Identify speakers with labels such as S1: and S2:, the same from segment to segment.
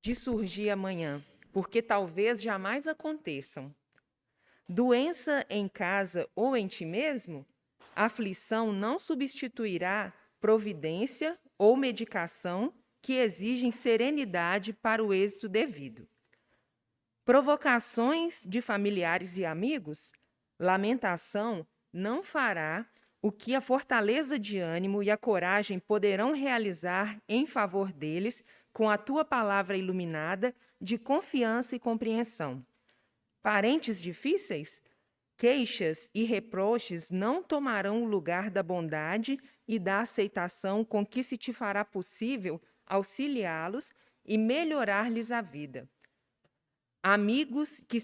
S1: de surgir amanhã, porque talvez jamais aconteçam. Doença em casa ou em ti mesmo, aflição não substituirá providência ou medicação que exigem serenidade para o êxito devido. Provocações de familiares e amigos, lamentação não fará o que a fortaleza de ânimo e a coragem poderão realizar em favor deles com a tua palavra iluminada de confiança e compreensão. Parentes difíceis? Queixas e reproches não tomarão o lugar da bondade e da aceitação com que se te fará possível auxiliá-los e melhorar-lhes a vida. Amigos que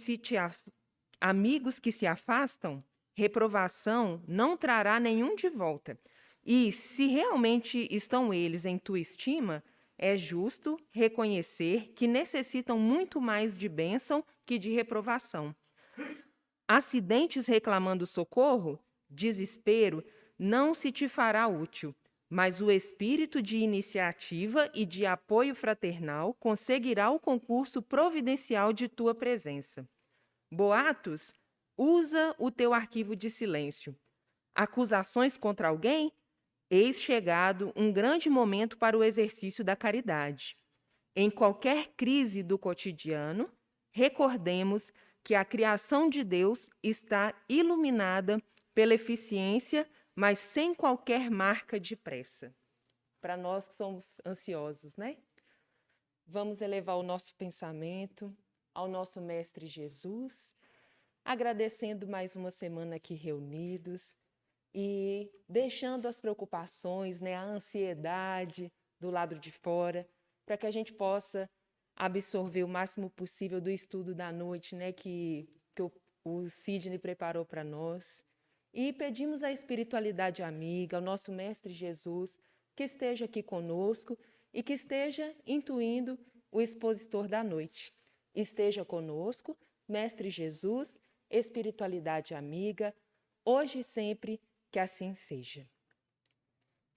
S1: se afastam, reprovação não trará nenhum de volta. E, se realmente estão eles em tua estima, é justo reconhecer que necessitam muito mais de bênção que de reprovação. Acidentes reclamando socorro, desespero, não se te fará útil, mas o espírito de iniciativa e de apoio fraternal conseguirá o concurso providencial de tua presença. Boatos, usa o teu arquivo de silêncio. Acusações contra alguém? Eis chegado um grande momento para o exercício da caridade. Em qualquer crise do cotidiano, recordemos que a criação de Deus está iluminada pela eficiência, mas sem qualquer marca de pressa. Para nós que somos ansiosos, né? Vamos elevar o nosso pensamento ao nosso Mestre Jesus, agradecendo mais uma semana aqui reunidos e deixando as preocupações, né, a ansiedade do lado de fora, para que a gente possa absorver o máximo possível do estudo da noite, né, que o Sidney preparou para nós. E pedimos à espiritualidade amiga, ao nosso Mestre Jesus, que esteja aqui conosco e que esteja intuindo o expositor da noite. Esteja conosco, Mestre Jesus, espiritualidade amiga, hoje e sempre, que assim seja.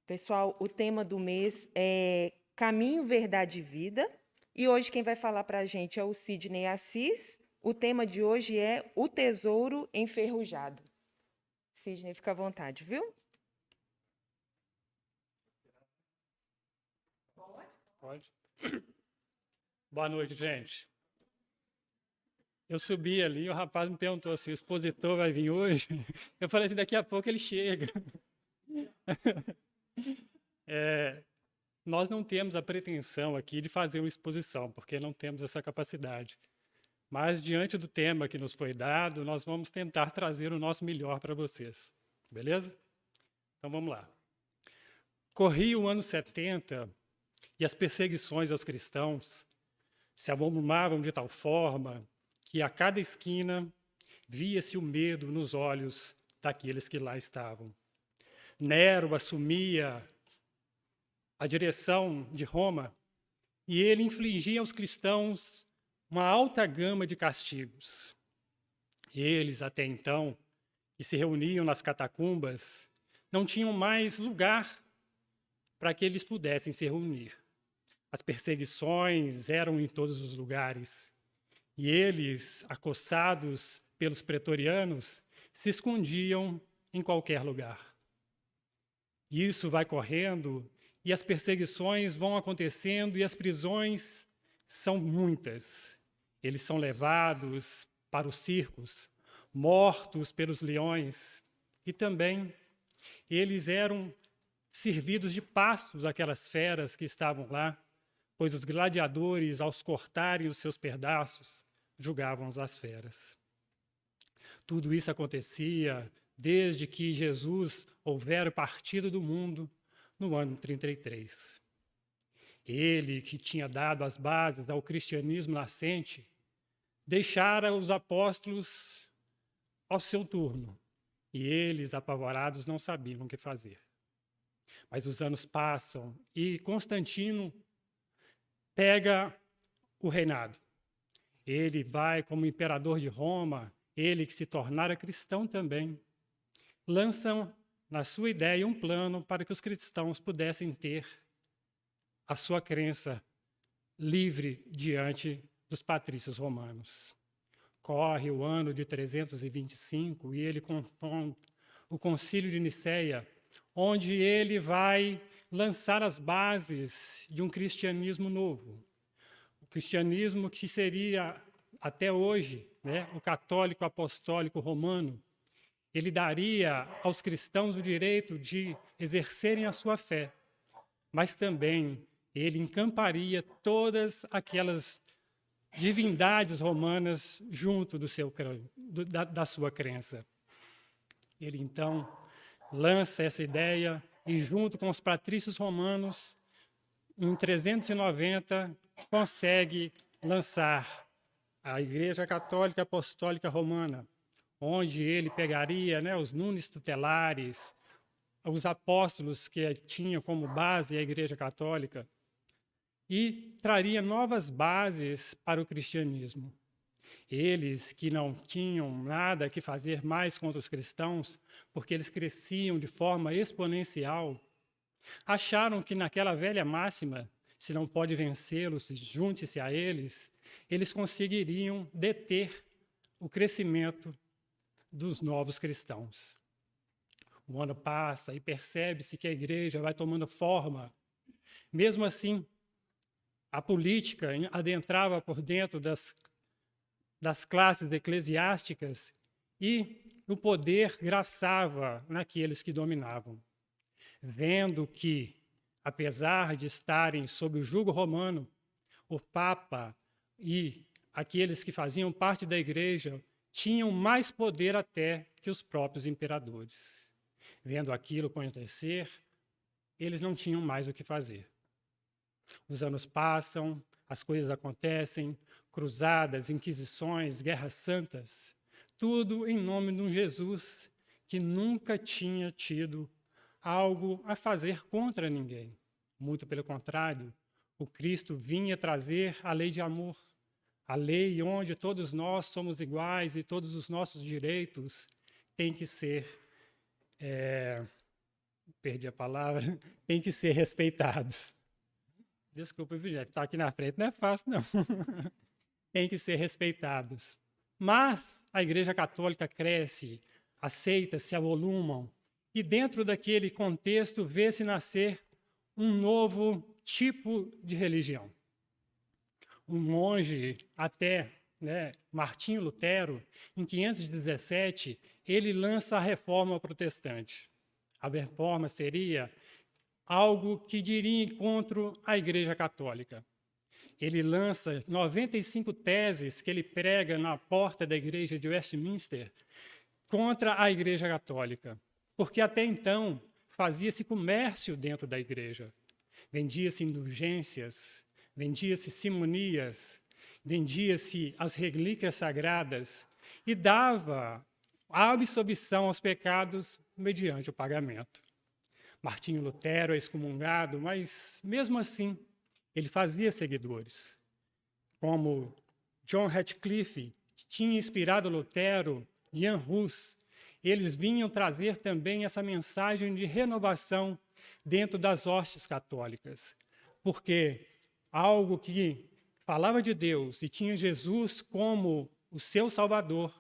S1: Pessoal, o tema do mês é Caminho, Verdade e Vida. E hoje quem vai falar para a gente é o Sidney Assis. O tema de hoje é O Tesouro Enferrujado. Sidney, fica à vontade, viu?
S2: Pode. Boa noite, gente. Eu subi ali, o rapaz me perguntou assim, o expositor vai vir hoje? Eu falei assim, daqui a pouco ele chega. Nós não temos a pretensão aqui de fazer uma exposição, porque não temos essa capacidade. Mas, diante do tema que nos foi dado, nós vamos tentar trazer o nosso melhor para vocês. Beleza? Então, vamos lá. Corria o ano 70 e as perseguições aos cristãos se avolumavam de tal forma que a cada esquina via-se o medo nos olhos daqueles que lá estavam. Nero assumia a direção de Roma e ele infligia aos cristãos uma alta gama de castigos. Eles, até então, que se reuniam nas catacumbas, não tinham mais lugar para que eles pudessem se reunir. As perseguições eram em todos os lugares. E eles, acossados pelos pretorianos, se escondiam em qualquer lugar. Isso vai correndo e as perseguições vão acontecendo e as prisões são muitas. Eles são levados para os circos, mortos pelos leões e também eles eram servidos de pastos àquelas feras que estavam lá, pois os gladiadores, aos cortarem os seus pedaços, julgavam as feras. Tudo isso acontecia desde que Jesus houvera partido do mundo no ano 33. Ele, que tinha dado as bases ao cristianismo nascente, deixara os apóstolos ao seu turno, e eles, apavorados, não sabiam o que fazer. Mas os anos passam e Constantino pega o reinado. Ele vai como imperador de Roma, ele que se tornara cristão também. Lançam na sua ideia um plano para que os cristãos pudessem ter a sua crença livre diante dos patrícios romanos. Corre o ano de 325 e ele compõe o Concílio de Nicéia, onde ele vai lançar as bases de um cristianismo novo. O cristianismo que seria, até hoje, né, o católico apostólico romano. Ele daria aos cristãos o direito de exercerem a sua fé, mas também ele encamparia todas aquelas divindades romanas junto da sua crença. Ele, então, lança essa ideia e, junto com os patrícios romanos, em 390, consegue lançar a Igreja Católica Apostólica Romana, onde ele pegaria, né, os nunes tutelares, os apóstolos que tinham como base a Igreja Católica, e traria novas bases para o cristianismo. Eles que não tinham nada que fazer mais contra os cristãos, porque eles cresciam de forma exponencial, acharam que naquela velha máxima, se não pode vencê-los, junte-se a eles, eles conseguiriam deter o crescimento dos novos cristãos. O ano passa e percebe-se que a igreja vai tomando forma. Mesmo assim, a política adentrava por dentro das classes eclesiásticas e o poder graçava naqueles que dominavam. Vendo que, apesar de estarem sob o jugo romano, o Papa e aqueles que faziam parte da igreja tinham mais poder até que os próprios imperadores. Vendo aquilo acontecer, eles não tinham mais o que fazer. Os anos passam, as coisas acontecem, cruzadas, inquisições, guerras santas, tudo em nome de um Jesus que nunca tinha tido algo a fazer contra ninguém. Muito pelo contrário, o Cristo vinha trazer a lei de amor, a lei onde todos nós somos iguais e todos os nossos direitos têm que ser, perdi a palavra, têm que ser respeitados. Desculpa, gente, estar aqui na frente não é fácil, não. Tem que ser respeitados. Mas a Igreja Católica cresce, aceita, se avolumam, e dentro daquele contexto vê-se nascer um novo tipo de religião. Um monge, até, né, Martinho Lutero, em 517, ele lança a Reforma Protestante. A Reforma seria algo que diria encontro à Igreja Católica. Ele lança 95 teses que ele prega na porta da Igreja de Westminster contra a Igreja Católica, porque até então fazia-se comércio dentro da Igreja. Vendia-se indulgências, vendia-se simonias, vendia-se as relíquias sagradas e dava a absolvição aos pecados mediante o pagamento. Martinho Lutero é excomungado, mas, mesmo assim, ele fazia seguidores, como John Radcliffe, que tinha inspirado Lutero, Jan Hus. Eles vinham trazer também essa mensagem de renovação dentro das hostes católicas, porque algo que falava de Deus e tinha Jesus como o seu Salvador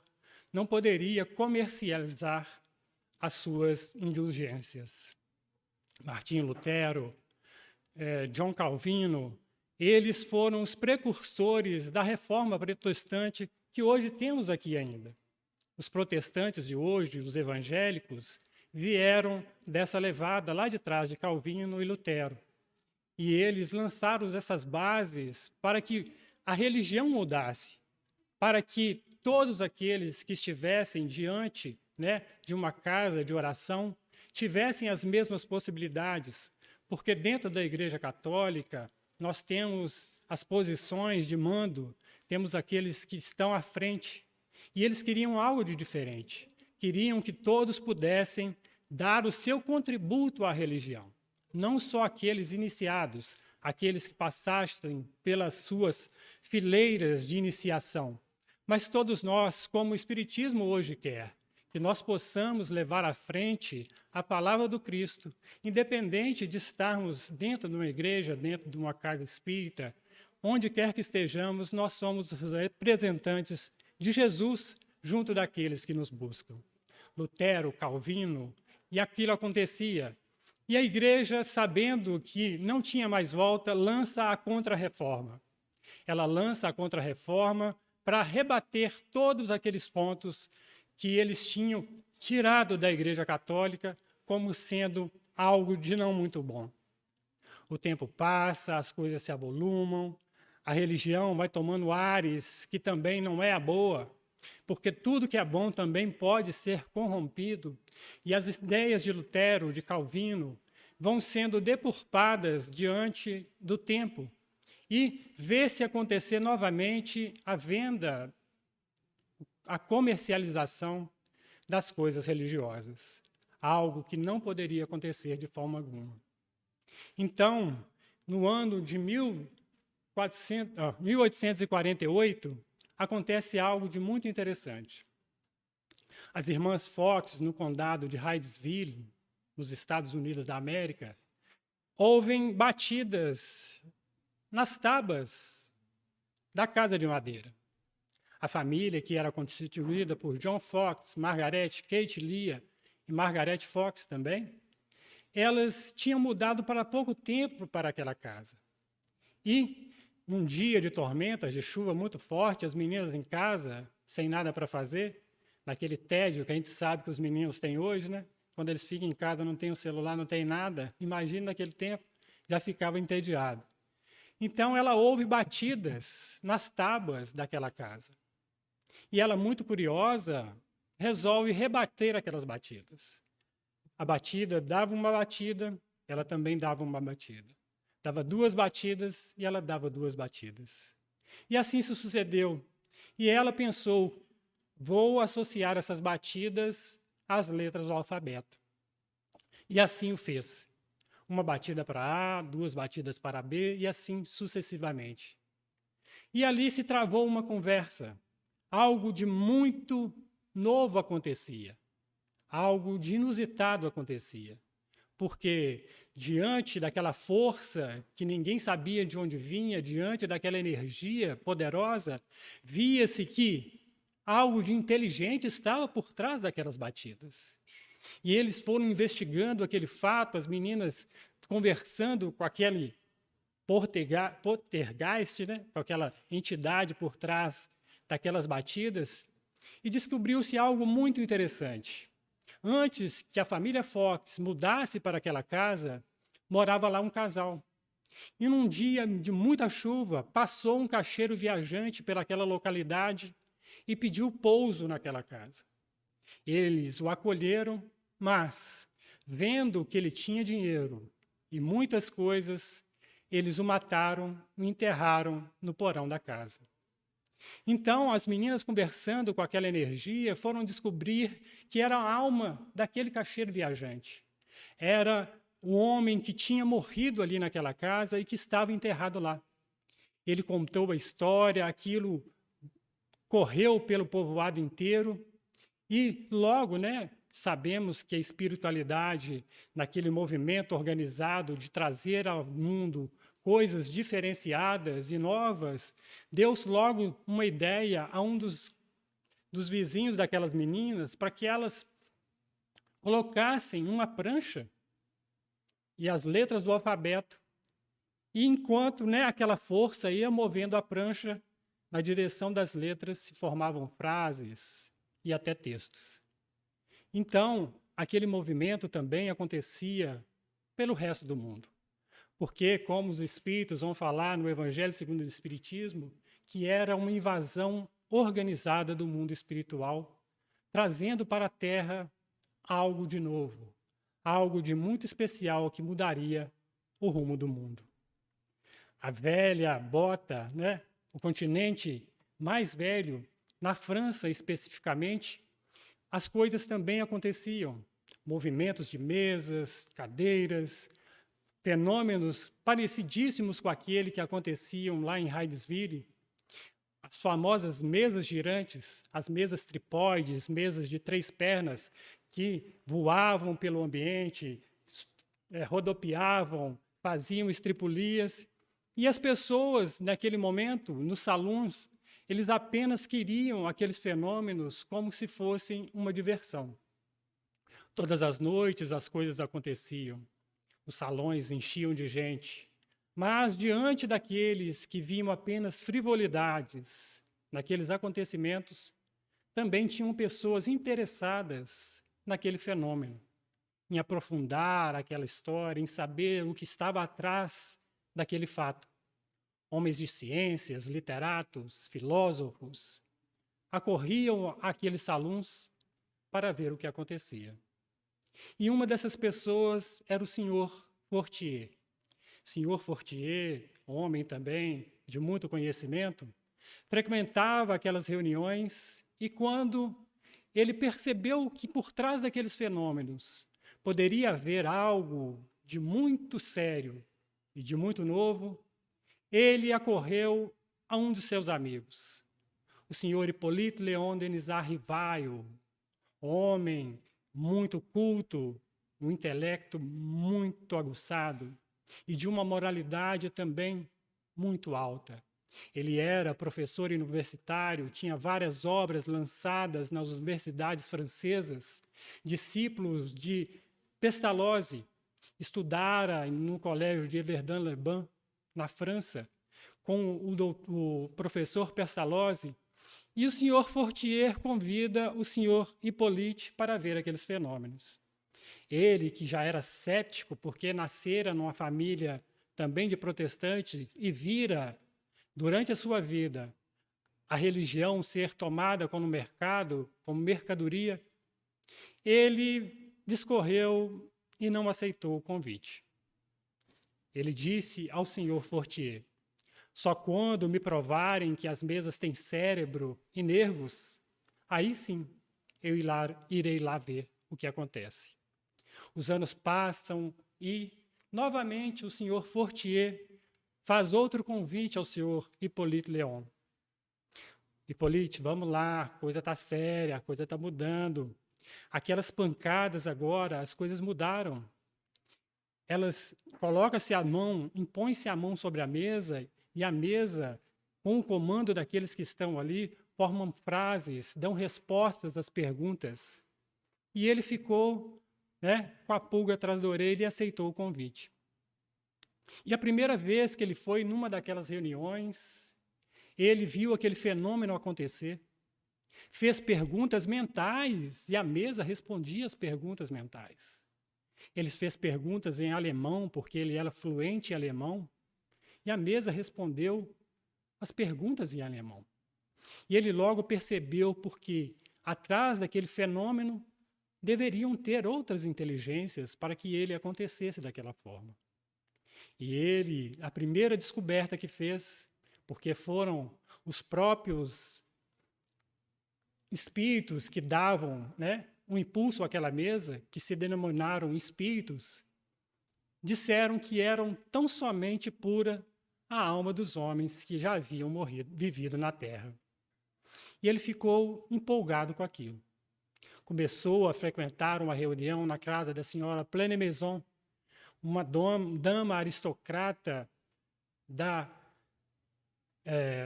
S2: não poderia comercializar as suas indulgências. Martinho Lutero, John Calvino, eles foram os precursores da reforma protestante que hoje temos aqui ainda. Os protestantes de hoje, os evangélicos, vieram dessa levada lá de trás de Calvino e Lutero. E eles lançaram essas bases para que a religião mudasse, para que todos aqueles que estivessem diante, né, de uma casa de oração tivessem as mesmas possibilidades, porque dentro da Igreja Católica nós temos as posições de mando, temos aqueles que estão à frente, e eles queriam algo de diferente, queriam que todos pudessem dar o seu contributo à religião, não só aqueles iniciados, aqueles que passassem pelas suas fileiras de iniciação, mas todos nós, como o Espiritismo hoje quer, que nós possamos levar à frente a palavra do Cristo, independente de estarmos dentro de uma igreja, dentro de uma casa espírita, onde quer que estejamos, nós somos representantes de Jesus junto daqueles que nos buscam. Lutero, Calvino, e aquilo acontecia. E a igreja, sabendo que não tinha mais volta, lança a Contra-Reforma. Ela lança a Contra-Reforma para rebater todos aqueles pontos que eles tinham tirado da Igreja Católica como sendo algo de não muito bom. O tempo passa, as coisas se avolumam, a religião vai tomando ares que também não é a boa, porque tudo que é bom também pode ser corrompido, e as ideias de Lutero, de Calvino, vão sendo deturpadas diante do tempo, e vê-se acontecer novamente a venda, a comercialização das coisas religiosas, algo que não poderia acontecer de forma alguma. Então, no ano de 1848, acontece algo de muito interessante. As irmãs Fox, no condado de Hydesville, nos Estados Unidos da América, ouvem batidas nas tábuas da casa de madeira. A família, que era constituída por John Fox, Margaret, Kate Leah e Margaret Fox também, elas tinham mudado para pouco tempo para aquela casa. E, num dia de tormentas, de chuva muito forte, as meninas em casa, sem nada para fazer, naquele tédio que a gente sabe que os meninos têm hoje, né? Quando eles ficam em casa, não tem o celular, não tem nada, imagina naquele tempo, já ficava entediado. Então, ela ouve batidas nas tábuas daquela casa. E ela, muito curiosa, resolve rebater aquelas batidas. A batida dava uma batida, ela também dava uma batida. Dava duas batidas e ela dava duas batidas. E assim se sucedeu. E ela pensou, vou associar essas batidas às letras do alfabeto. E assim o fez. Uma batida para A, duas batidas para B e assim sucessivamente. E ali se travou uma conversa. Algo de muito novo acontecia. Algo de inusitado acontecia. Porque diante daquela força que ninguém sabia de onde vinha, diante daquela energia poderosa, via-se que algo de inteligente estava por trás daquelas batidas. E eles foram investigando aquele fato, as meninas conversando com aquele poltergeist, né, com aquela entidade por trás daquelas batidas, e descobriu-se algo muito interessante. Antes que a família Fox mudasse para aquela casa, morava lá um casal. E num dia de muita chuva, passou um caixeiro viajante pelaquela localidade e pediu pouso naquela casa. Eles o acolheram, mas, vendo que ele tinha dinheiro e muitas coisas, eles o mataram e enterraram no porão da casa. Então, as meninas, conversando com aquela energia, foram descobrir que era a alma daquele caixeiro viajante. Era o homem que tinha morrido ali naquela casa e que estava enterrado lá. Ele contou a história, aquilo correu pelo povoado inteiro e logo, né, sabemos que a espiritualidade, naquele movimento organizado de trazer ao mundo coisas diferenciadas e novas, deu-se logo uma ideia a um dos vizinhos daquelas meninas para que elas colocassem uma prancha e as letras do alfabeto. E enquanto, né, aquela força ia movendo a prancha na direção das letras, se formavam frases e até textos. Então, aquele movimento também acontecia pelo resto do mundo. Porque, como os espíritos vão falar no Evangelho segundo o Espiritismo, que era uma invasão organizada do mundo espiritual, trazendo para a Terra algo de novo, algo de muito especial que mudaria o rumo do mundo. A velha bota, né, o continente mais velho, na França especificamente, as coisas também aconteciam. Movimentos de mesas, cadeiras, fenômenos parecidíssimos com aquele que aconteciam lá em Hydesville, as famosas mesas girantes, as mesas tripóides, mesas de 3 pernas, que voavam pelo ambiente, rodopiavam, faziam estripulias, E as pessoas, naquele momento, nos salões, eles apenas queriam aqueles fenômenos como se fossem uma diversão. Todas as noites as coisas aconteciam, os salões enchiam de gente, mas diante daqueles que viam apenas frivolidades naqueles acontecimentos, também tinham pessoas interessadas naquele fenômeno, em aprofundar aquela história, em saber o que estava atrás daquele fato. Homens de ciências, literatos, filósofos, acorriam àqueles salões para ver o que acontecia. E uma dessas pessoas era o senhor Fortier. Senhor Fortier, homem também de muito conhecimento, frequentava aquelas reuniões e quando ele percebeu que por trás daqueles fenômenos poderia haver algo de muito sério e de muito novo, ele acorreu a um de seus amigos, o senhor Hippolyte Léon Denisard Rivail, homem muito culto, um intelecto muito aguçado e de uma moralidade também muito alta. Ele era professor universitário, tinha várias obras lançadas nas universidades francesas, discípulos de Pestalozzi, estudara no colégio de Verdun-les-Bains, na França, com o professor Pestalozzi, e o senhor Fortier convida o senhor Hippolyte para ver aqueles fenômenos. Ele, que já era cético, porque nascera numa família também de protestante e vira, durante a sua vida, a religião ser tomada como mercado, como mercadoria, ele discorreu e não aceitou o convite. Ele disse ao senhor Fortier: só quando me provarem que as mesas têm cérebro e nervos, aí sim eu irei lá ver o que acontece. Os anos passam e, novamente, o senhor Fortier faz outro convite ao senhor Hippolyte Léon. Hippolyte, vamos lá, a coisa está séria, a coisa está mudando. Aquelas pancadas agora, as coisas mudaram. Elas coloca-se a mão, impõe-se a mão sobre a mesa e a mesa, com o comando daqueles que estão ali, formam frases, dão respostas às perguntas. E ele ficou, com a pulga atrás da orelha e aceitou o convite. E a primeira vez que ele foi numa daquelas reuniões, ele viu aquele fenômeno acontecer, fez perguntas mentais e a mesa respondia às perguntas mentais. Ele fez perguntas em alemão, porque ele era fluente em alemão, e a mesa respondeu as perguntas em alemão. E ele logo percebeu porque atrás daquele fenômeno deveriam ter outras inteligências para que ele acontecesse daquela forma. E ele, a primeira descoberta que fez, porque foram os próprios espíritos que davam, um impulso àquela mesa, que se denominaram espíritos, disseram que eram tão somente pura a alma dos homens que já haviam vivido na Terra. E ele ficou empolgado com aquilo. Começou a frequentar uma reunião na casa da senhora Plane-Maison, uma dama aristocrata da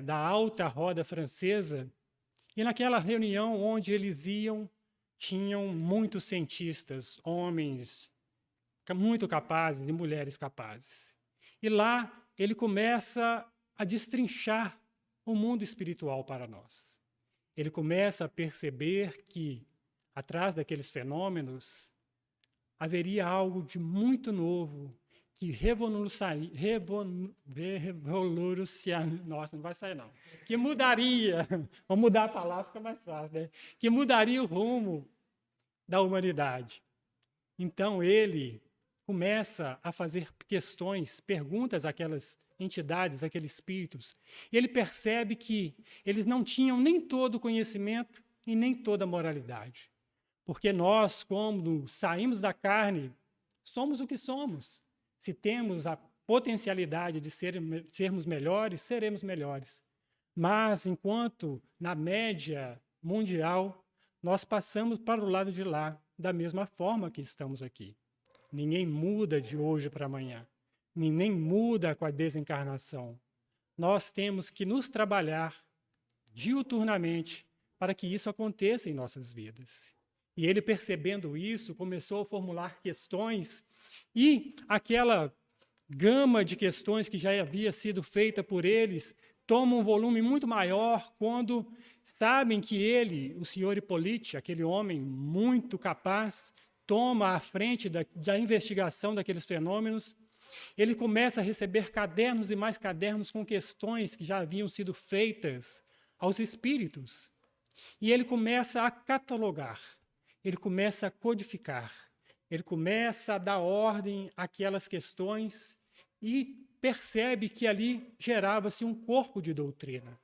S2: alta roda francesa, e naquela reunião onde eles iam, tinham muitos cientistas, homens muito capazes e mulheres capazes. E lá ele começa a destrinchar o mundo espiritual para nós. Ele começa a perceber que, atrás daqueles fenômenos, haveria algo de muito novo que nossa, não vai sair não. Que mudaria, vamos mudar a palavra, fica mais fácil, que mudaria o rumo da humanidade. Então ele começa a fazer questões, perguntas àquelas entidades, àqueles espíritos, e ele percebe que eles não tinham nem todo o conhecimento e nem toda a moralidade. Porque nós, quando saímos da carne, somos o que somos. Se temos a potencialidade de sermos melhores, seremos melhores. Mas, enquanto na média mundial, nós passamos para o lado de lá, da mesma forma que estamos aqui. Ninguém muda de hoje para amanhã. e nem muda com a desencarnação. Nós temos que nos trabalhar diuturnamente para que isso aconteça em nossas vidas. E ele, percebendo isso, começou a formular questões, e aquela gama de questões que já havia sido feita por eles toma um volume muito maior quando sabem que ele, o senhor Hipólite, aquele homem muito capaz, toma a frente da investigação daqueles fenômenos. Ele começa a receber cadernos e mais cadernos com questões que já haviam sido feitas aos espíritos. E ele começa a catalogar, ele começa a codificar, ele começa a dar ordem àquelas questões e percebe que ali gerava-se um corpo de doutrina.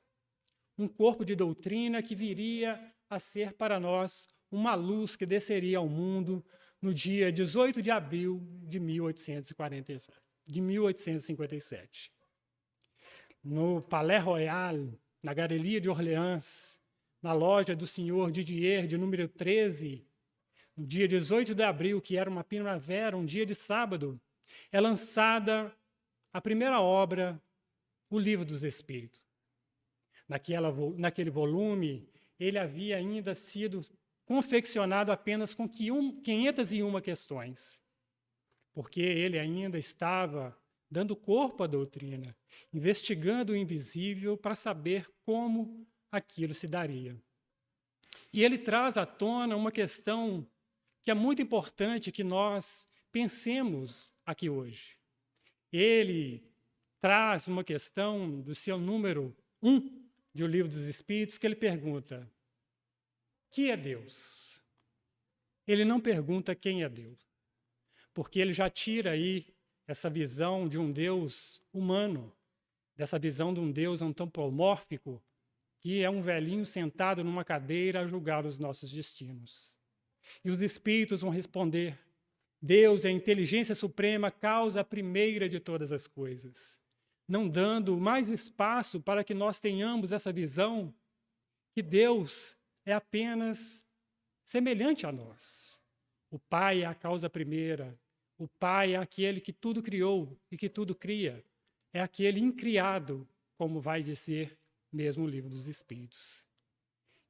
S2: Um corpo de doutrina que viria a ser para nós uma luz que desceria ao mundo no dia 18 de abril de 1857. No Palais Royal, na Galeria de Orleans, na loja do senhor Didier, de número 13, no dia 18 de abril, que era uma primavera, um dia de sábado, é lançada a primeira obra, o Livro dos Espíritos. Naquele volume, ele havia ainda sido confeccionado apenas com 501 questões, porque ele ainda estava dando corpo à doutrina, investigando o invisível para saber como aquilo se daria. E ele traz à tona uma questão que é muito importante que nós pensemos aqui hoje. Ele traz uma questão do seu número 1 de O Livro dos Espíritos, que ele pergunta: que é Deus? Ele não pergunta quem é Deus, porque ele já tira aí essa visão de um Deus humano, dessa visão de um Deus antropomórfico, que é um velhinho sentado numa cadeira a julgar os nossos destinos. E os espíritos vão responder: Deus é a inteligência suprema, causa primeira de todas as coisas, não dando mais espaço para que nós tenhamos essa visão que Deus é apenas semelhante a nós. O Pai é a causa primeira, o Pai é aquele que tudo criou e que tudo cria, é aquele incriado, como vai dizer mesmo o Livro dos Espíritos.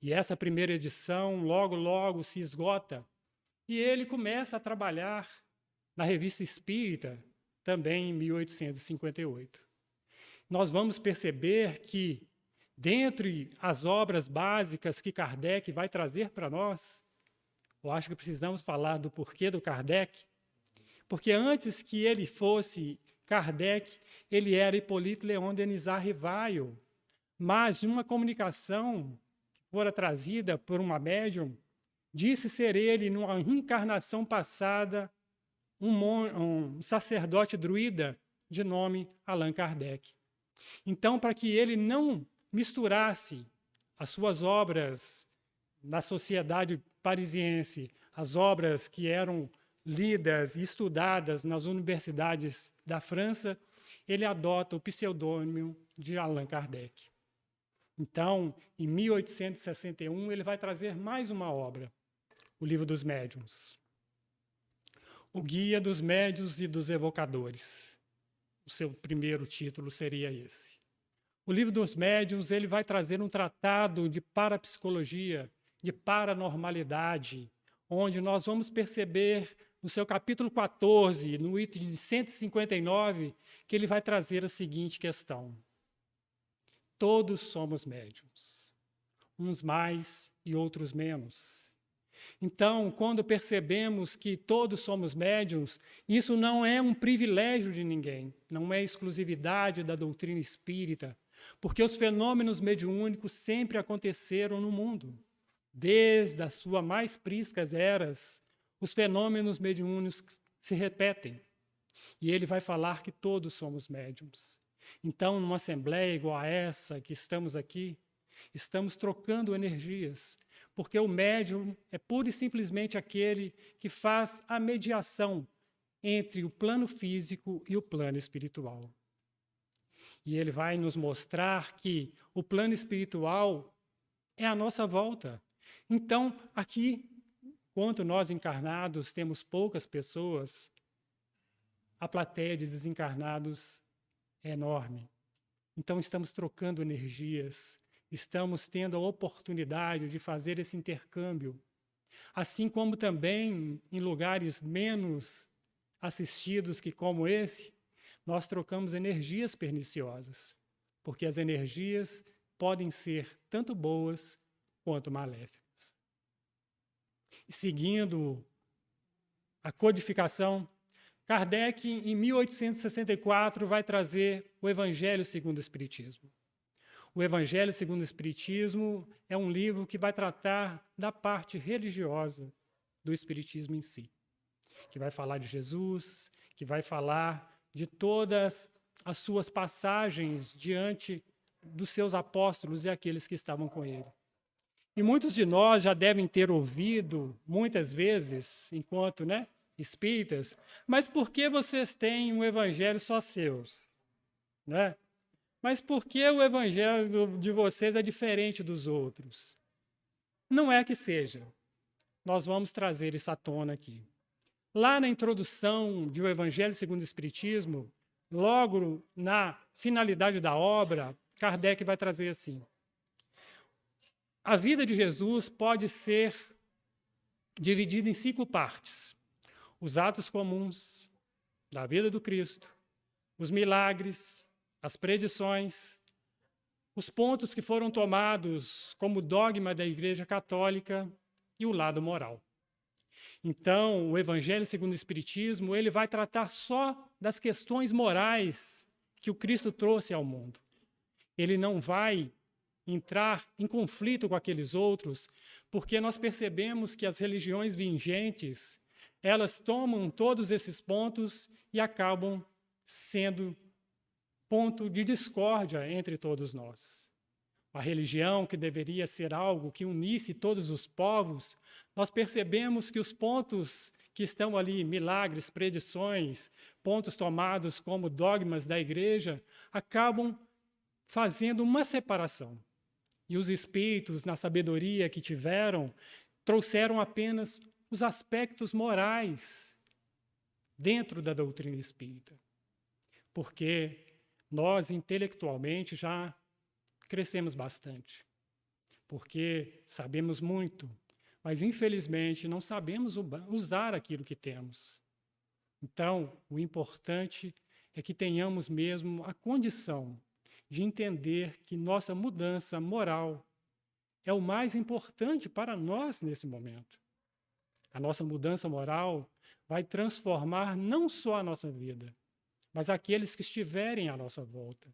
S2: E essa primeira edição logo se esgota, e ele começa a trabalhar na Revista Espírita, também em 1858. Nós vamos perceber que, dentre as obras básicas que Kardec vai trazer para nós, eu acho que precisamos falar do porquê do Kardec, porque antes que ele fosse Kardec, ele era Hippolyte Léon Denisard Rivail, mas de uma comunicação que fora trazida por uma médium, disse ser ele, numa encarnação passada, um sacerdote druida de nome Allan Kardec. Então, para que ele não misturasse as suas obras na sociedade parisiense, as obras que eram lidas e estudadas nas universidades da França, ele adota o pseudônimo de Allan Kardec. Então, em 1861, ele vai trazer mais uma obra, o Livro dos Médiuns. O Guia dos Médiuns e dos Evocadores. O seu primeiro título seria esse. O Livro dos Médiuns, ele vai trazer um tratado de parapsicologia, de paranormalidade, onde nós vamos perceber, no seu capítulo 14, no item 159, que ele vai trazer a seguinte questão: todos somos médiuns, uns mais e outros menos. Então, quando percebemos que todos somos médiuns, isso não é um privilégio de ninguém, não é exclusividade da doutrina espírita, porque os fenômenos mediúnicos sempre aconteceram no mundo. Desde as suas mais priscas eras, os fenômenos mediúnicos se repetem. E ele vai falar que todos somos médiuns. Então, numa assembleia igual a essa que estamos aqui, estamos trocando energias, porque o médium é pura e simplesmente aquele que faz a mediação entre o plano físico e o plano espiritual. E ele vai nos mostrar que o plano espiritual é a nossa volta. Então, aqui, enquanto nós encarnados temos poucas pessoas, a plateia de desencarnados é enorme. Então, estamos trocando energias, estamos tendo a oportunidade de fazer esse intercâmbio. Assim como também em lugares menos assistidos que como esse, nós trocamos energias perniciosas, porque as energias podem ser tanto boas quanto maléficas. E seguindo a codificação, Kardec, em 1864, vai trazer o Evangelho segundo o Espiritismo. O Evangelho segundo o Espiritismo é um livro que vai tratar da parte religiosa do Espiritismo em si, que vai falar de Jesus, que vai falar de todas as suas passagens diante dos seus apóstolos e aqueles que estavam com ele. E muitos de nós já devem ter ouvido, muitas vezes, enquanto espíritas, mas por que vocês têm um evangelho só seus? Né? Mas por que o evangelho de vocês é diferente dos outros? Não é que seja. Nós vamos trazer isso à tona aqui. Lá na introdução de O Evangelho segundo o Espiritismo, logo na finalidade da obra, Kardec vai trazer assim: a vida de Jesus pode ser dividida em 5 partes. Os atos comuns da vida do Cristo, os milagres, as predições, os pontos que foram tomados como dogma da Igreja Católica e o lado moral. Então, o Evangelho segundo o Espiritismo, ele vai tratar só das questões morais que o Cristo trouxe ao mundo. Ele não vai entrar em conflito com aqueles outros, porque nós percebemos que as religiões vigentes, elas tomam todos esses pontos e acabam sendo ponto de discórdia entre todos nós. A religião, que deveria ser algo que unisse todos os povos, nós percebemos que os pontos que estão ali, milagres, predições, pontos tomados como dogmas da igreja, acabam fazendo uma separação. E os espíritos, na sabedoria que tiveram, trouxeram apenas os aspectos morais dentro da doutrina espírita. Porque nós, intelectualmente, já crescemos bastante. Porque sabemos muito, mas, infelizmente, não sabemos usar aquilo que temos. Então, o importante é que tenhamos mesmo a condição de entender que nossa mudança moral é o mais importante para nós nesse momento. A nossa mudança moral vai transformar não só a nossa vida, mas aqueles que estiverem à nossa volta.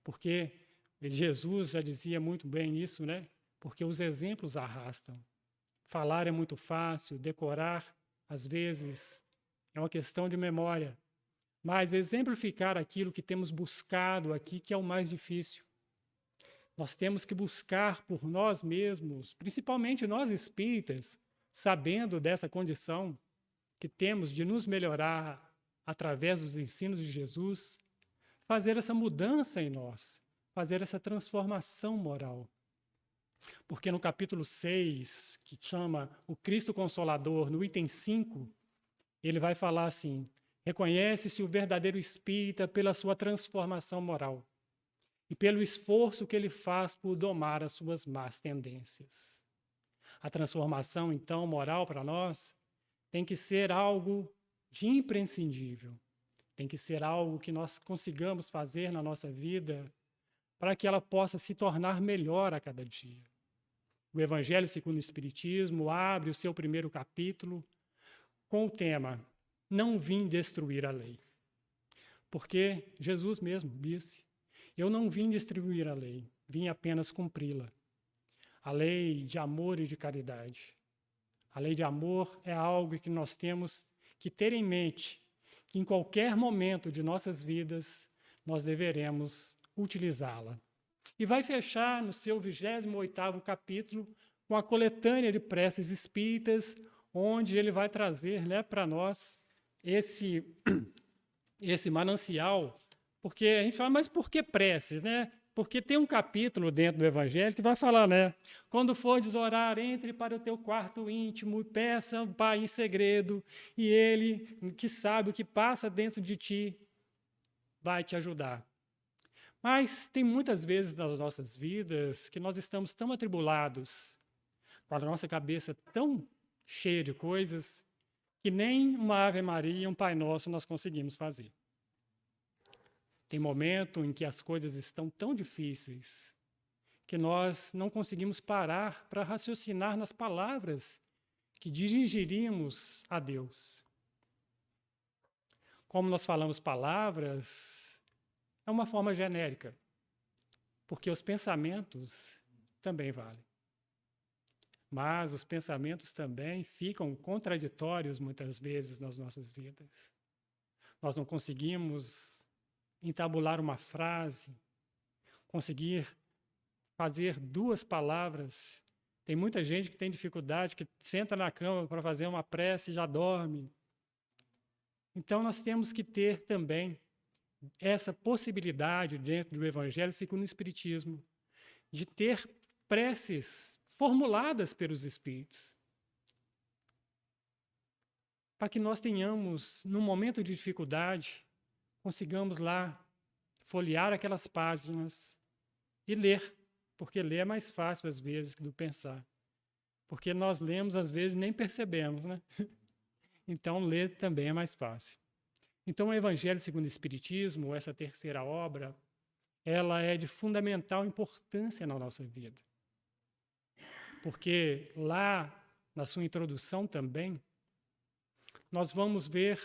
S2: Porque Jesus já dizia muito bem isso, né? Porque os exemplos arrastam. Falar é muito fácil, decorar, às vezes, é uma questão de memória. Mas exemplificar aquilo que temos buscado aqui, que é o mais difícil. Nós temos que buscar por nós mesmos, principalmente nós espíritas, sabendo dessa condição que temos de nos melhorar através dos ensinos de Jesus, fazer essa mudança em nós, fazer essa transformação moral. Porque no capítulo 6, que chama o Cristo Consolador, no item 5, ele vai falar assim: reconhece-se o verdadeiro espírita pela sua transformação moral e pelo esforço que ele faz por domar as suas más tendências. A transformação, então, moral para nós tem que ser algo de imprescindível, tem que ser algo que nós consigamos fazer na nossa vida para que ela possa se tornar melhor a cada dia. O Evangelho segundo o Espiritismo abre o seu primeiro capítulo com o tema: não vim destruir a lei. Porque Jesus mesmo disse: eu não vim destruir a lei, vim apenas cumpri-la. A lei de amor e de caridade. A lei de amor é algo que nós temos que ter em mente, que em qualquer momento de nossas vidas nós deveremos utilizá-la. E vai fechar no seu 28º capítulo com a coletânea de preces espíritas, onde ele vai trazer para nós esse manancial, porque a gente fala, mas por que preces, né? Porque tem um capítulo dentro do Evangelho que vai falar, né? Quando fordes orar, entre para o teu quarto íntimo e peça ao Pai em segredo, e Ele, que sabe o que passa dentro de ti, vai te ajudar. Mas tem muitas vezes nas nossas vidas que nós estamos tão atribulados, com a nossa cabeça tão cheia de coisas, que nem uma Ave Maria e um Pai Nosso nós conseguimos fazer. Tem momento em que as coisas estão tão difíceis que nós não conseguimos parar para raciocinar nas palavras que dirigiríamos a Deus. Como nós falamos palavras, é uma forma genérica, porque os pensamentos também valem. Mas os pensamentos também ficam contraditórios muitas vezes nas nossas vidas. Nós não conseguimos entabular uma frase, conseguir fazer duas palavras. Tem muita gente que tem dificuldade, que senta na cama para fazer uma prece e já dorme. Então nós temos que ter também essa possibilidade dentro do Evangelho segundo o Espiritismo, de ter preces formuladas pelos Espíritos, para que nós tenhamos, num momento de dificuldade, consigamos lá folhear aquelas páginas e ler, porque ler é mais fácil às vezes do pensar. Porque nós lemos às vezes e nem percebemos, né? Então ler também é mais fácil. Então o Evangelho segundo o Espiritismo, essa terceira obra, ela é de fundamental importância na nossa vida. Porque lá, na sua introdução também, nós vamos ver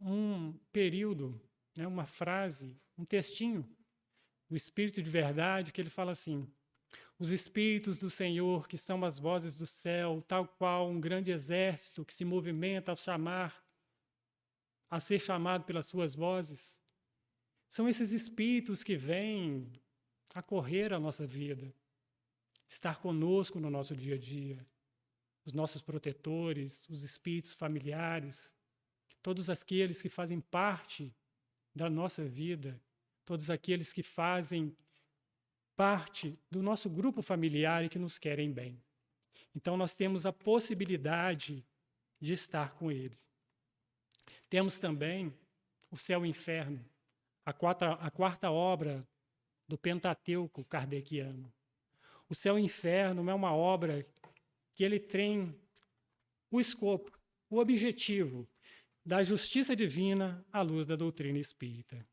S2: um período, né, uma frase, um textinho do Espírito de Verdade, que ele fala assim: os Espíritos do Senhor, que são as vozes do céu, tal qual um grande exército que se movimenta ao chamar, a ser chamado pelas suas vozes, são esses Espíritos que vêm acorrer a nossa vida, estar conosco no nosso dia a dia, os nossos protetores, os espíritos familiares, todos aqueles que fazem parte da nossa vida, todos aqueles que fazem parte do nosso grupo familiar e que nos querem bem. Então nós temos a possibilidade de estar com ele. Temos também o céu e o inferno, a quarta obra do Pentateuco kardeciano. O céu e o inferno é uma obra que ele tem o escopo, o objetivo da justiça divina à luz da doutrina espírita.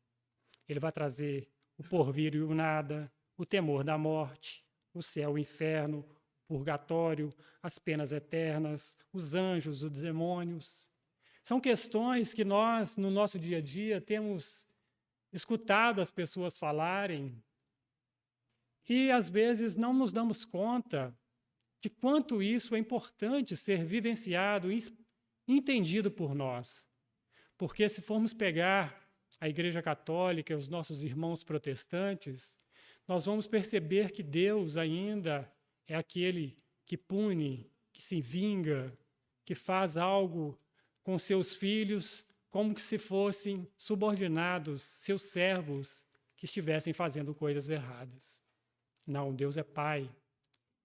S2: Ele vai trazer o porvir e o nada, o temor da morte, o céu e o inferno, o purgatório, as penas eternas, os anjos, os demônios. São questões que nós, no nosso dia a dia, temos escutado as pessoas falarem e, às vezes, não nos damos conta de quanto isso é importante ser vivenciado e entendido por nós. Porque se formos pegar a Igreja Católica e os nossos irmãos protestantes, nós vamos perceber que Deus ainda é aquele que pune, que se vinga, que faz algo com seus filhos como que se fossem subordinados, seus servos que estivessem fazendo coisas erradas. Não, Deus é Pai.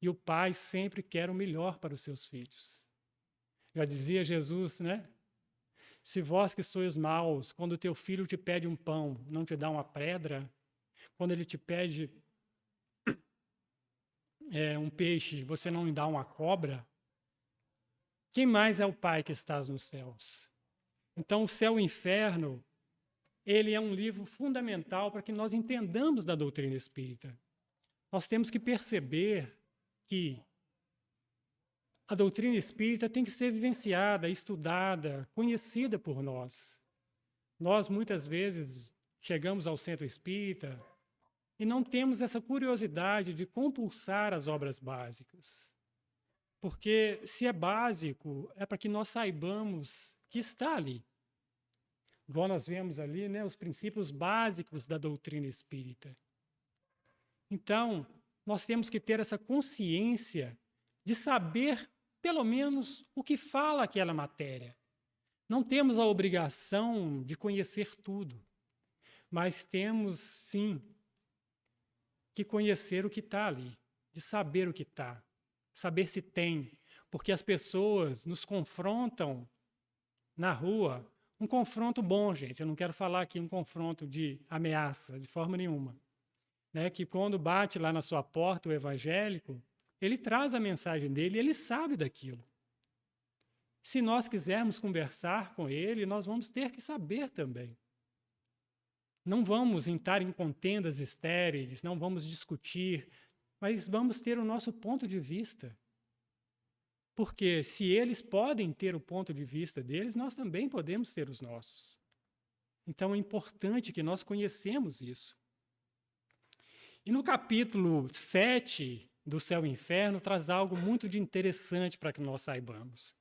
S2: E o Pai sempre quer o melhor para os seus filhos. Já dizia Jesus, né? Se vós que sois maus, quando teu filho te pede um pão, não te dá uma pedra, quando ele te pede um peixe, você não lhe dá uma cobra, quem mais é o Pai que estás nos céus? Então, o Céu e o Inferno, ele é um livro fundamental para que nós entendamos da doutrina espírita. Nós temos que perceber que a doutrina espírita tem que ser vivenciada, estudada, conhecida por nós. Nós, muitas vezes, chegamos ao centro espírita e não temos essa curiosidade de compulsar as obras básicas. Porque, se é básico, é para que nós saibamos que está ali. Igual nós vemos ali, né, os princípios básicos da doutrina espírita. Então, nós temos que ter essa consciência de saber, pelo menos, o que fala aquela matéria. Não temos a obrigação de conhecer tudo, mas temos, sim, que conhecer o que está ali, de saber o que está, saber se tem, porque as pessoas nos confrontam na rua, um confronto bom, gente, eu não quero falar aqui um confronto de ameaça, de forma nenhuma, né? Que quando bate lá na sua porta o evangélico, ele traz a mensagem dele, ele sabe daquilo. Se nós quisermos conversar com ele, nós vamos ter que saber também. Não vamos entrar em contendas estéreis, não vamos discutir, mas vamos ter o nosso ponto de vista. Porque se eles podem ter o ponto de vista deles, nós também podemos ter os nossos. Então é importante que nós conhecemos isso. E no capítulo 7 do Céu e Inferno traz algo muito de interessante para que nós saibamos.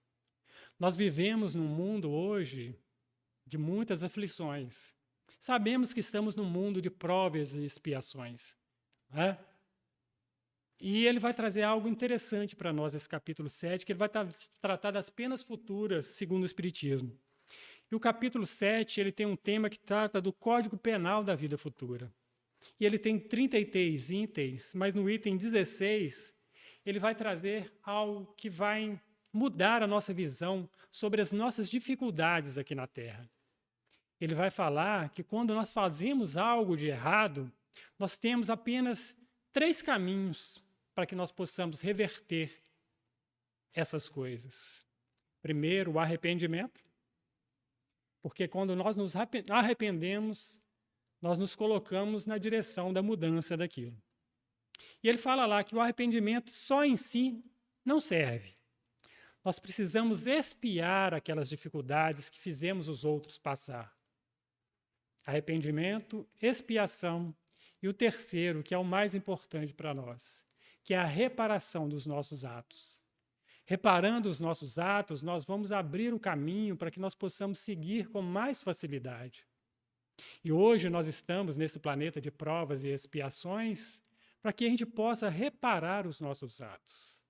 S2: Nós vivemos num mundo hoje de muitas aflições. Sabemos que estamos num mundo de provas e expiações, né? E ele vai trazer algo interessante para nós nesse capítulo 7, que ele vai tratar das penas futuras, segundo o Espiritismo. E o capítulo 7, ele tem um tema que trata do Código Penal da vida futura. E ele tem 33 itens, mas no item 16, ele vai trazer algo que vai mudar a nossa visão sobre as nossas dificuldades aqui na Terra. Ele vai falar que quando nós fazemos algo de errado, nós temos apenas 3 caminhos para que nós possamos reverter essas coisas. Primeiro, o arrependimento, porque quando nós nos arrependemos, nós nos colocamos na direção da mudança daquilo. E ele fala lá que o arrependimento só em si não serve. Nós precisamos expiar aquelas dificuldades que fizemos os outros passar. Arrependimento, expiação e o terceiro, que é o mais importante para nós, que é a reparação dos nossos atos. Reparando os nossos atos, nós vamos abrir o caminho para que nós possamos seguir com mais facilidade. E hoje nós estamos nesse planeta de provas e expiações para que a gente possa reparar os nossos atos,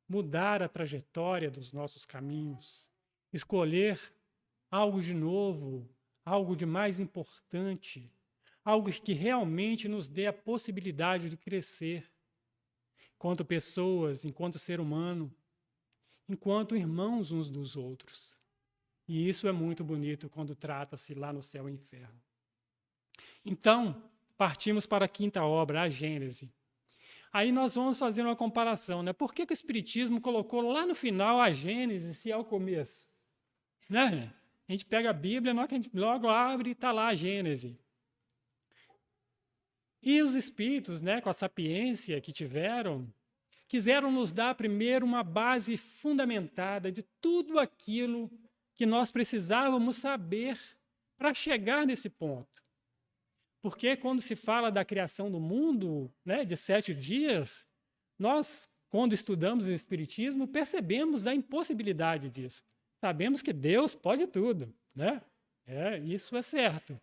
S2: mudar a trajetória dos nossos caminhos, escolher algo de novo, algo de mais importante, algo que realmente nos dê a possibilidade de crescer enquanto pessoas, enquanto ser humano, enquanto irmãos uns dos outros. E isso é muito bonito quando trata-se lá no céu e inferno. Então, partimos para a quinta obra, a Gênese. Aí nós vamos fazer uma comparação, né? Por que o Espiritismo colocou lá no final a Gênese se é o começo? Né? A gente pega a Bíblia, a gente logo abre e está lá a Gênese. E os espíritos, né, com a sapiência que tiveram, quiseram nos dar primeiro uma base fundamentada de tudo aquilo que nós precisávamos saber para chegar nesse ponto. Porque quando se fala da criação do mundo, né, de 7 dias, nós, quando estudamos o Espiritismo, percebemos a impossibilidade disso. Sabemos que Deus pode tudo, né? Isso é certo.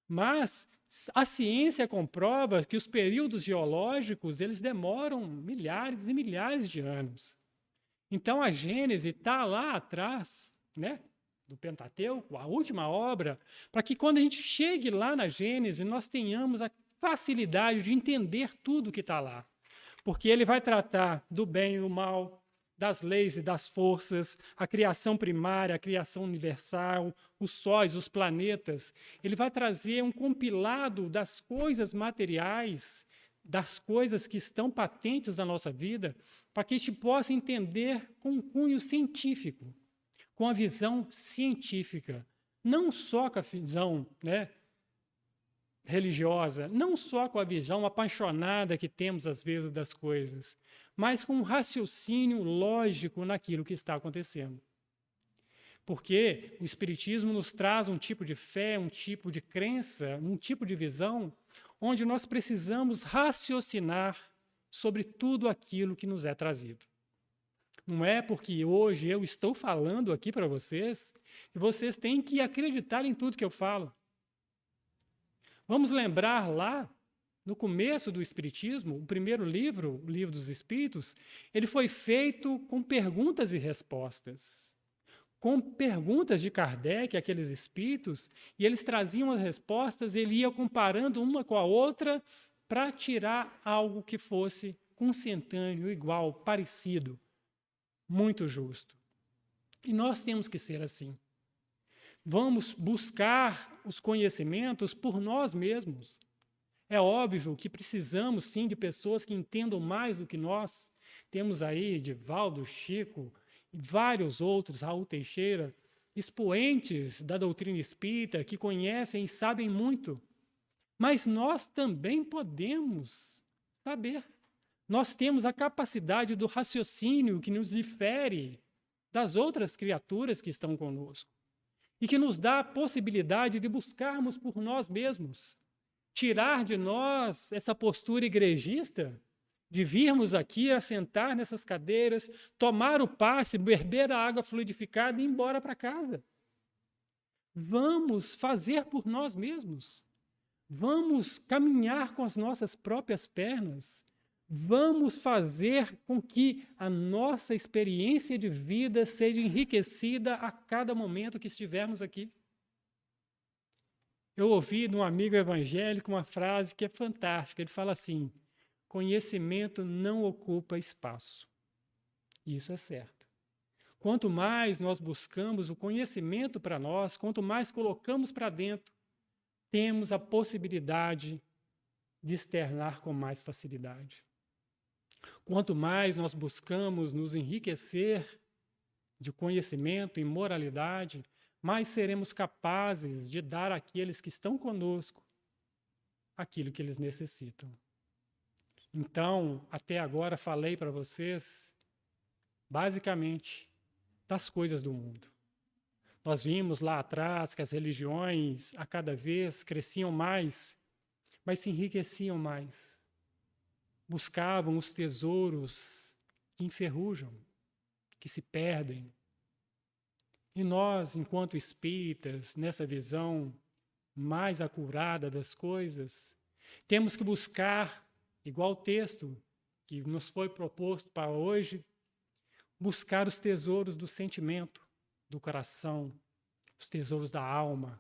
S2: Mas a ciência comprova que os períodos geológicos eles demoram milhares e milhares de anos. Então a Gênese está lá atrás, né, do Pentateuco, a última obra, para que quando a gente chegue lá na Gênese, nós tenhamos a facilidade de entender tudo que está lá. Porque ele vai tratar do bem e do mal, das leis e das forças, a criação primária, a criação universal, os sóis, os planetas. Ele vai trazer um compilado das coisas materiais, das coisas que estão patentes na nossa vida, para que a gente possa entender com um cunho científico, com a visão científica, não só com a visão, né, religiosa, não só com a visão apaixonada que temos às vezes das coisas, mas com um raciocínio lógico naquilo que está acontecendo. Porque o Espiritismo nos traz um tipo de fé, um tipo de crença, um tipo de visão, onde nós precisamos raciocinar sobre tudo aquilo que nos é trazido. Não é porque hoje eu estou falando aqui para vocês que vocês têm que acreditar em tudo que eu falo. Vamos lembrar lá, no começo do Espiritismo, o primeiro livro, o Livro dos Espíritos, ele foi feito com perguntas e respostas. Com perguntas de Kardec, aqueles espíritos, e eles traziam as respostas, ele ia comparando uma com a outra para tirar algo que fosse consentâneo, igual, parecido, muito justo. E nós temos que ser assim. Vamos buscar os conhecimentos por nós mesmos. É óbvio que precisamos, sim, de pessoas que entendam mais do que nós. Temos aí Divaldo, Chico e vários outros, Raul Teixeira, expoentes da doutrina espírita que conhecem e sabem muito. Mas nós também podemos saber. Nós temos a capacidade do raciocínio que nos difere das outras criaturas que estão conosco e que nos dá a possibilidade de buscarmos por nós mesmos, tirar de nós essa postura igrejista, de virmos aqui, assentar nessas cadeiras, tomar o passe, beber a água fluidificada e ir embora para casa. Vamos fazer por nós mesmos. Vamos caminhar com as nossas próprias pernas. Vamos fazer com que a nossa experiência de vida seja enriquecida a cada momento que estivermos aqui. Eu ouvi de um amigo evangélico uma frase que é fantástica. Ele fala assim: conhecimento não ocupa espaço. Isso é certo. Quanto mais nós buscamos o conhecimento para nós, quanto mais colocamos para dentro, temos a possibilidade de externar com mais facilidade. Quanto mais nós buscamos nos enriquecer de conhecimento e moralidade, mais seremos capazes de dar àqueles que estão conosco aquilo que eles necessitam. Então, até agora falei para vocês, basicamente, das coisas do mundo. Nós vimos lá atrás que as religiões, a cada vez, cresciam mais, mas se enriqueciam mais. Buscavam os tesouros que enferrujam, que se perdem. E nós, enquanto espíritas, nessa visão mais acurada das coisas, temos que buscar, igual o texto que nos foi proposto para hoje, buscar os tesouros do sentimento, do coração, os tesouros da alma.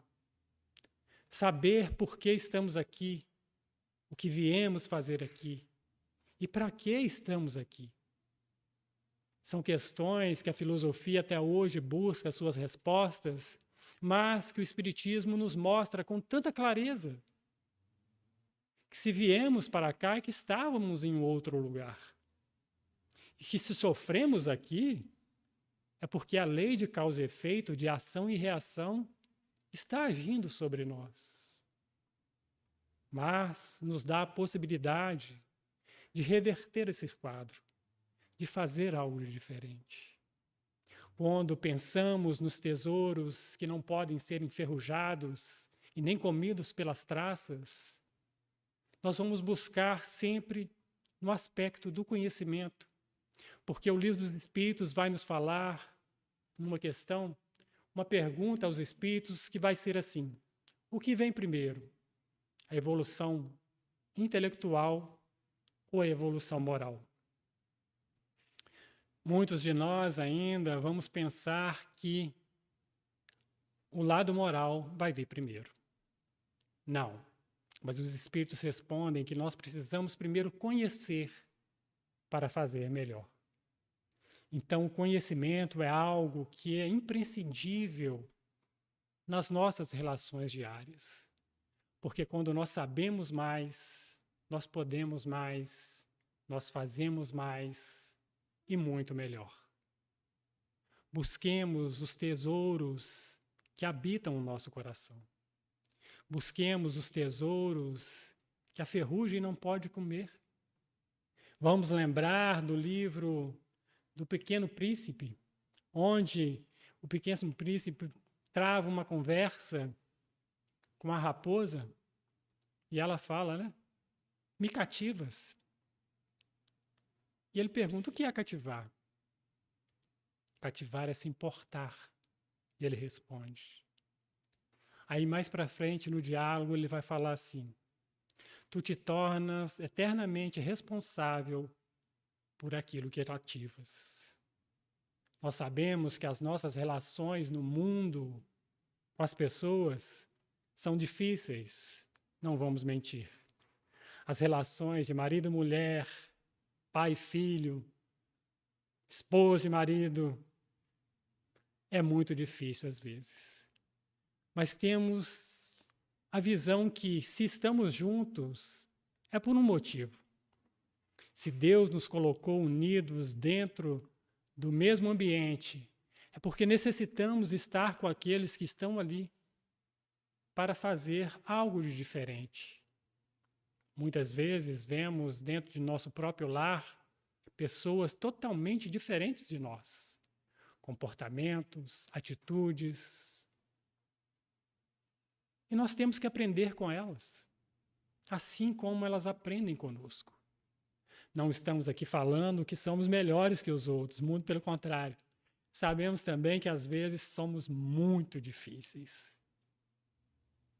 S2: Saber por que estamos aqui, o que viemos fazer aqui e para que estamos aqui. São questões que a filosofia até hoje busca as suas respostas, mas que o Espiritismo nos mostra com tanta clareza que se viemos para cá é que estávamos em outro lugar. E que se sofremos aqui é porque a lei de causa e efeito, de ação e reação, está agindo sobre nós. Mas nos dá a possibilidade de reverter esse quadro, de fazer algo diferente. Quando pensamos nos tesouros que não podem ser enferrujados e nem comidos pelas traças, nós vamos buscar sempre no aspecto do conhecimento, porque o Livro dos Espíritos vai nos falar numa questão, uma pergunta aos Espíritos que vai ser assim: o que vem primeiro? A evolução intelectual ou a evolução moral? Muitos de nós ainda vamos pensar que o lado moral vai vir primeiro. Não, mas os Espíritos respondem que nós precisamos primeiro conhecer para fazer melhor. Então, o conhecimento é algo que é imprescindível nas nossas relações diárias. Porque quando nós sabemos mais, nós podemos mais, nós fazemos mais e muito melhor. Busquemos os tesouros que habitam o nosso coração. Busquemos os tesouros que a ferrugem não pode comer. Vamos lembrar do livro do Pequeno Príncipe, onde o Pequeno Príncipe trava uma conversa com a raposa e ela fala, né? Me cativas. E ele pergunta, o que é cativar? Cativar é se importar. E ele responde. Aí mais para frente no diálogo ele vai falar assim: tu te tornas eternamente responsável por aquilo que cativas. Nós sabemos que as nossas relações no mundo com as pessoas são difíceis, não vamos mentir. as relações de marido e mulher, pai e filho, esposa e marido, é muito difícil às vezes. Mas temos a visão que, se estamos juntos, é por um motivo. Se Deus nos colocou unidos dentro do mesmo ambiente, é porque necessitamos estar com aqueles que estão ali para fazer algo de diferente. Muitas vezes vemos dentro de nosso próprio lar pessoas totalmente diferentes de nós, comportamentos, atitudes. E nós temos que aprender com elas, assim como elas aprendem conosco. Não estamos aqui falando que somos melhores que os outros, muito pelo contrário. Sabemos também que às vezes somos muito difíceis.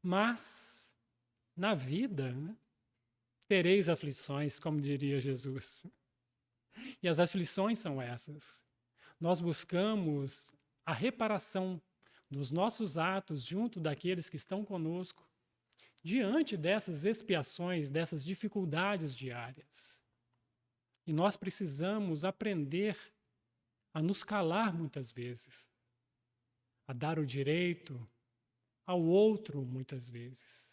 S2: Mas, na vida, né, tereis aflições, como diria Jesus. E as aflições são essas. Nós buscamos a reparação dos nossos atos junto daqueles que estão conosco, diante dessas expiações, dessas dificuldades diárias. E nós precisamos aprender a nos calar muitas vezes, a dar o direito ao outro muitas vezes,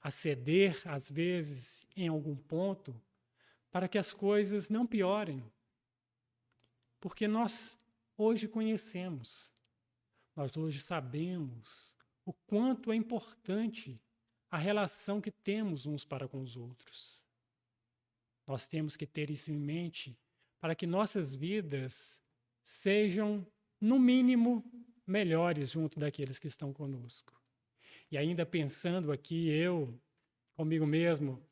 S2: a ceder às vezes em algum ponto para que as coisas não piorem. Porque nós hoje conhecemos, nós hoje sabemos o quanto é importante a relação que temos uns para com os outros. Nós temos que ter isso em mente para que nossas vidas sejam, no mínimo, melhores junto daqueles que estão conosco. E ainda pensando aqui, eu, comigo mesmo,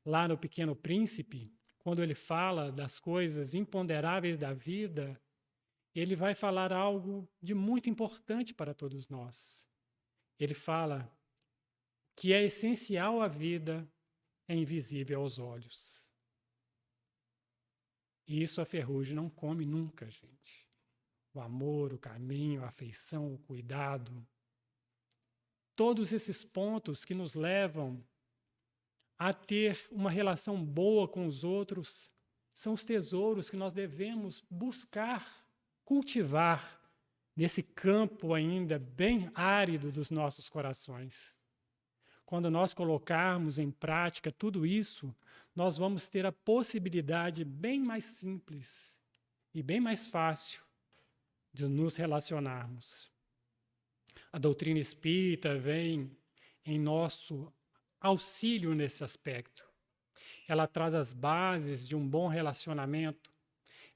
S2: lá no Pequeno Príncipe, quando ele fala das coisas imponderáveis da vida, ele vai falar algo de muito importante para todos nós. Ele fala que é essencial à vida, é invisível aos olhos. E isso a ferrugem não come nunca, gente. O amor, o carinho, a afeição, o cuidado. Todos esses pontos que nos levam a ter uma relação boa com os outros são os tesouros que nós devemos buscar, cultivar nesse campo ainda bem árido dos nossos corações. Quando nós colocarmos em prática tudo isso, nós vamos ter a possibilidade bem mais simples e bem mais fácil de nos relacionarmos. A doutrina espírita vem em nosso auxílio nesse aspecto. Ela traz as bases de um bom relacionamento,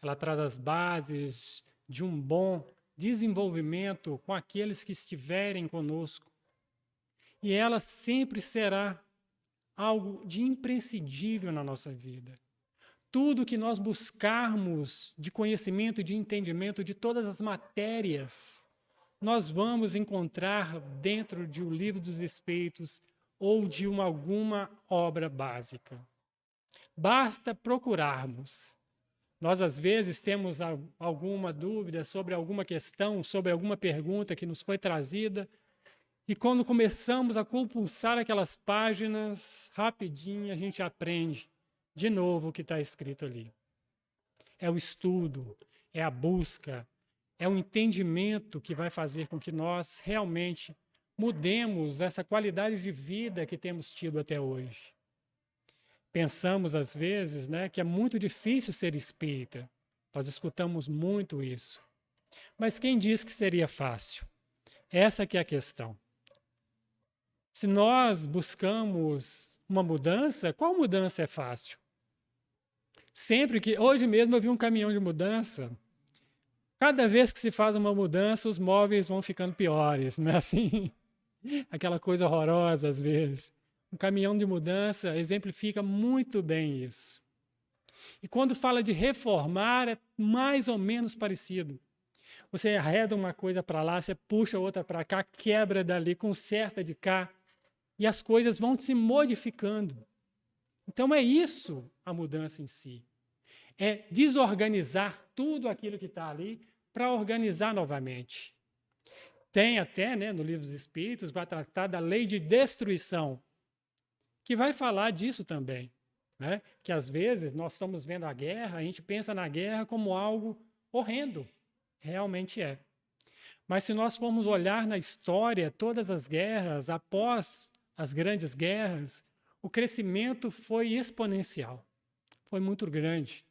S2: ela traz as bases de um bom desenvolvimento com aqueles que estiverem conosco. E ela sempre será algo de imprescindível na nossa vida. Tudo que nós buscarmos de conhecimento, de entendimento de todas as matérias, nós vamos encontrar dentro de O Livro dos Espíritos ou de alguma obra básica. Basta procurarmos. Nós, às vezes, temos alguma dúvida sobre alguma questão, sobre alguma pergunta que nos foi trazida, e quando começamos a compulsar aquelas páginas, rapidinho a gente aprende de novo o que está escrito ali. É o estudo, é a busca, é o entendimento que vai fazer com que nós realmente mudemos essa qualidade de vida que temos tido até hoje. Pensamos, às vezes, né, que é muito difícil ser espírita. Nós escutamos muito isso. Mas quem diz que seria fácil? Essa que é a questão. Se nós buscamos uma mudança, qual mudança é fácil? Sempre que... Hoje mesmo eu vi um caminhão de mudança. Cada vez que se faz uma mudança, os móveis vão ficando piores, não é assim? Aquela coisa horrorosa às vezes. Um caminhão de mudança exemplifica muito bem isso. E quando fala de reformar, é mais ou menos parecido. Você arreda uma coisa para lá, você puxa outra para cá, quebra dali, conserta de cá, e as coisas vão se modificando. Então é isso a mudança em si. É desorganizar tudo aquilo que está ali para organizar novamente. Tem até, né, no Livro dos Espíritos, vai tratar da lei de destruição, que vai falar disso também, né? Que às vezes nós estamos vendo a guerra, a gente pensa na guerra como algo horrendo, realmente é. Mas se nós formos olhar na história, todas as guerras, após as grandes guerras, o crescimento foi exponencial, foi muito grande.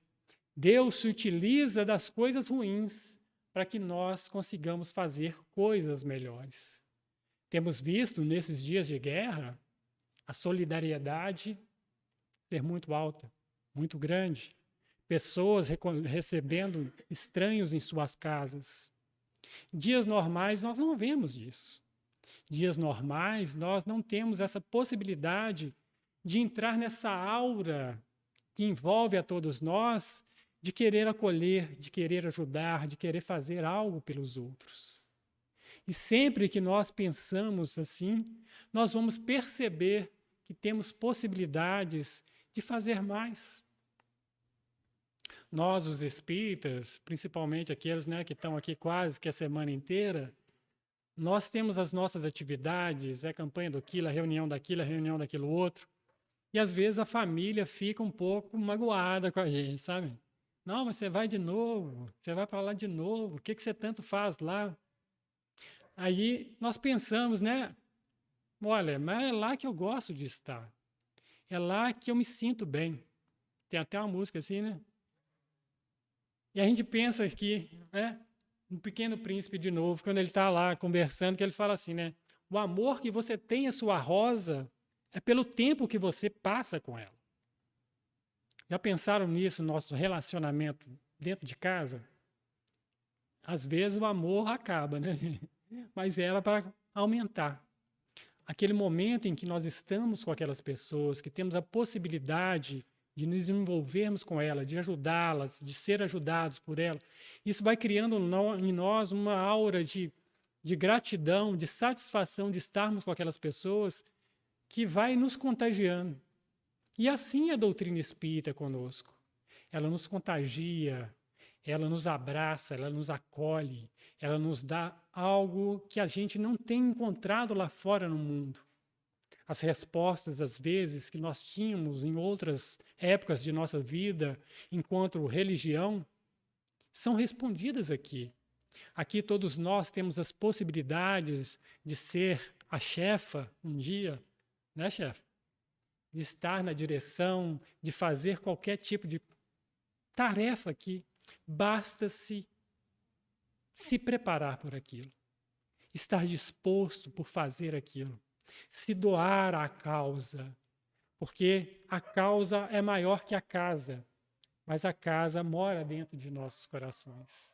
S2: Deus se utiliza das coisas ruins para que nós consigamos fazer coisas melhores. Temos visto nesses dias de guerra a solidariedade ser muito alta, muito grande. Pessoas recebendo estranhos em suas casas. Dias normais nós não vemos isso. Dias normais nós não temos essa possibilidade de entrar nessa aura que envolve a todos nós, de querer acolher, de querer ajudar, de querer fazer algo pelos outros. E sempre que nós pensamos assim, nós vamos perceber que temos possibilidades de fazer mais. Nós, os espíritas, principalmente aqueles, né, que estão aqui quase que a semana inteira, nós temos as nossas atividades, é campanha daquilo, a reunião daquilo outro, e às vezes a família fica um pouco magoada com a gente, sabe? Não, mas você vai de novo, você vai para lá de novo, o que você tanto faz lá? Aí nós pensamos, né? Olha, mas é lá que eu gosto de estar. É lá que eu me sinto bem. Tem até uma música assim, né? E a gente pensa aqui, né? Um Pequeno Príncipe de novo, quando ele está lá conversando, que ele fala assim, né? O amor que você tem à sua rosa é pelo tempo que você passa com ela. Já pensaram nisso no nosso relacionamento dentro de casa? Às vezes o amor acaba, né? Mas era para aumentar. Aquele momento em que nós estamos com aquelas pessoas, que temos a possibilidade de nos envolvermos com elas, de ajudá-las, de ser ajudados por elas, isso vai criando em nós uma aura de gratidão, de satisfação de estarmos com aquelas pessoas, que vai nos contagiando. E assim é a doutrina espírita conosco. Ela nos contagia, ela nos abraça, ela nos acolhe, ela nos dá algo que a gente não tem encontrado lá fora no mundo. As respostas, às vezes, que nós tínhamos em outras épocas de nossa vida, enquanto religião, são respondidas aqui. Aqui todos nós temos as possibilidades de ser a chefa um dia, né, chefe? De estar na direção, de fazer qualquer tipo de tarefa aqui. Basta se preparar por aquilo, estar disposto por fazer aquilo, se doar à causa, porque a causa é maior que a casa, mas a casa mora dentro de nossos corações.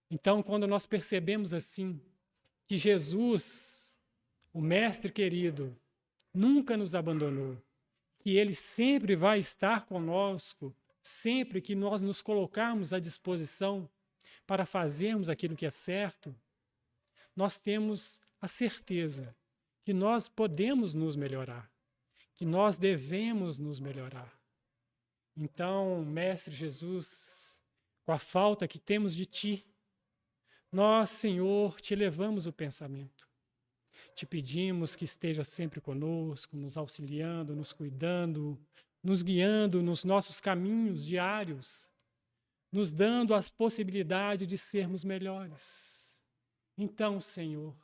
S2: Então, quando nós percebemos assim, que Jesus, o Mestre querido, nunca nos abandonou, que Ele sempre vai estar conosco, sempre que nós nos colocarmos à disposição para fazermos aquilo que é certo, nós temos a certeza que nós podemos nos melhorar, que nós devemos nos melhorar. Então, Mestre Jesus, com a falta que temos de Ti, nós, Senhor, Te levamos o pensamento. Te pedimos que esteja sempre conosco, nos auxiliando, nos cuidando, nos guiando nos nossos caminhos diários, nos dando as possibilidades de sermos melhores. Então, Senhor,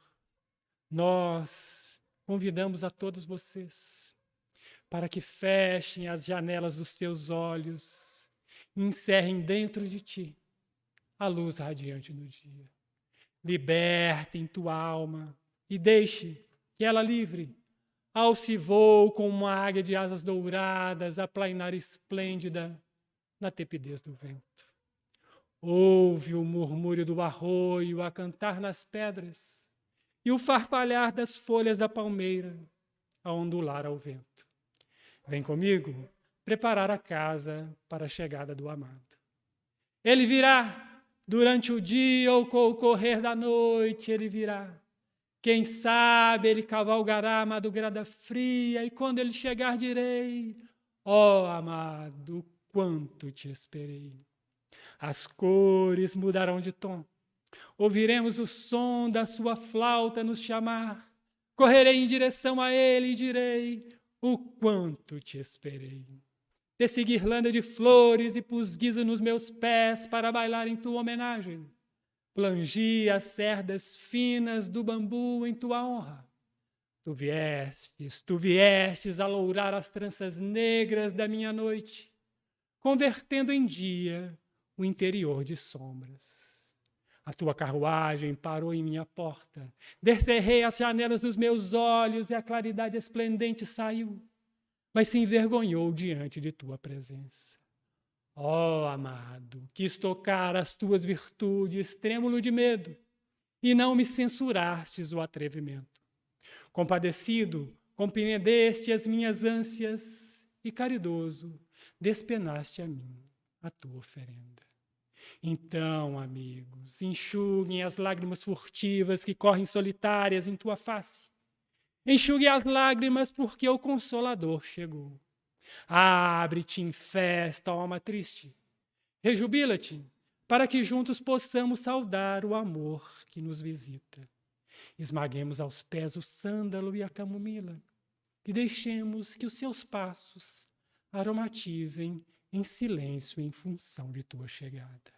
S2: nós convidamos a todos vocês para que fechem as janelas dos teus olhos e encerrem dentro de ti a luz radiante do dia. Libertem tua alma e deixe que ela livre alce voo com uma águia de asas douradas a plainar esplêndida na tepidez do vento. Ouve o murmúrio do arroio a cantar nas pedras e o farfalhar das folhas da palmeira a ondular ao vento. Vem comigo preparar a casa para a chegada do amado. Ele virá durante o dia ou com o correr da noite, ele virá. Quem sabe ele cavalgará a madrugada fria, e quando ele chegar direi, ó amado, quanto te esperei. As cores mudarão de tom, ouviremos o som da sua flauta nos chamar, correrei em direção a ele e direi, o quanto te esperei. Teci guirlanda de flores e pus guiso nos meus pés para bailar em tua homenagem. Plangi as cerdas finas do bambu em tua honra. Tu viestes a lourar as tranças negras da minha noite, convertendo em dia o interior de sombras. A tua carruagem parou em minha porta, descerrei as janelas dos meus olhos e a claridade esplendente saiu, mas se envergonhou diante de tua presença. Ó amado, quis tocar as tuas virtudes, trêmulo de medo, e não me censurastes o atrevimento. Compadecido, compreendeste as minhas ânsias e, caridoso, despenaste a mim a tua oferenda. Então, amigos, enxuguem as lágrimas furtivas que correm solitárias em tua face. Enxugue as lágrimas porque o Consolador chegou. Abre-te em festa, ó alma triste. Rejubila-te, para que juntos possamos saudar o amor que nos visita. Esmaguemos aos pés o sândalo e a camomila, e deixemos que os seus passos aromatizem em silêncio em função de tua chegada.